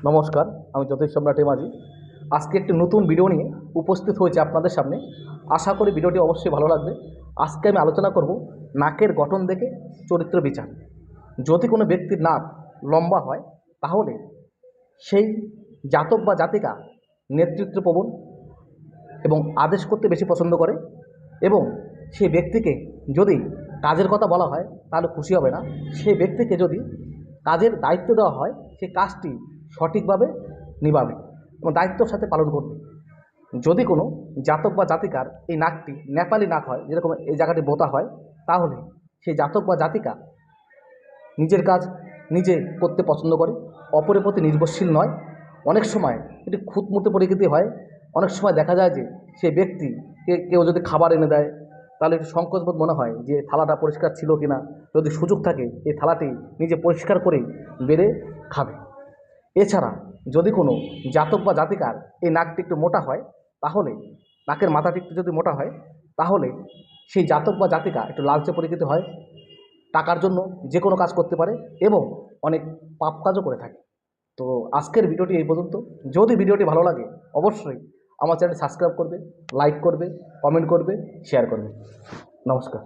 নমস্কার, আমি জ্যোতিষ সম্রাট মাঝি। আজকে একটি নতুন ভিডিও নিয়ে উপস্থিত হয়েছে আপনাদের সামনে। আশা করি ভিডিওটি অবশ্যই ভালো লাগবে। আজকে আমি আলোচনা করব নাকের গঠন দেখে চরিত্র বিচার। যদি কোনো ব্যক্তির নাক লম্বা হয় তাহলে সেই জাতক বা জাতিকা নেতৃত্বপ্রবণ এবং আদেশ করতে বেশি পছন্দ করে, এবং সেই ব্যক্তিকে যদি কাজের কথা বলা হয় তাহলে খুশি হবে না। সেই ব্যক্তিকে যদি কাজের দায়িত্ব দেওয়া হয় সে কাজটি সঠিকভাবে নিভাবে এবং দায়িত্বর সাথে পালন করবে। যদি কোনো জাতক বা জাতিকার এই নাকটি নেপালি নাক হয়, যেরকম এই জায়গাটি বোতা হয়, তাহলে সেই জাতক বা জাতিকা নিজের কাজ নিজে করতে পছন্দ করে, অপরের প্রতি নির্ভরশীল নয়। অনেক সময় এটি খুঁতমুটে প্রকৃতি হয়। অনেক সময় দেখা যায় যে সে ব্যক্তি কেউ যদি খাবার এনে দেয় তাহলে একটু সংকোচবোধ মনে হয় যে থালাটা পরিষ্কার ছিল কি না। যদি সুযোগ থাকে এই থালাটি নিজে পরিষ্কার করেই বেড়ে খাবে। এছাড়া যদি কোনো জাতক বা জাতিকার এই নাকটি একটু মোটা হয়, তাহলে নাকের মাথাটি একটু যদি মোটা হয় তাহলে সেই জাতক বা জাতিকা একটু লালচে প্রকৃতি হয়, টাকার জন্য যে কোনো কাজ করতে পারে এবং অনেক পাপ কাজও করে থাকে। তো আজকের ভিডিওটি এই পর্যন্ত। যদি ভিডিওটি ভালো লাগে অবশ্যই আমার চ্যানেলটি সাবস্ক্রাইব করবে, লাইক করবে, কমেন্ট করবে, শেয়ার করবে। নমস্কার।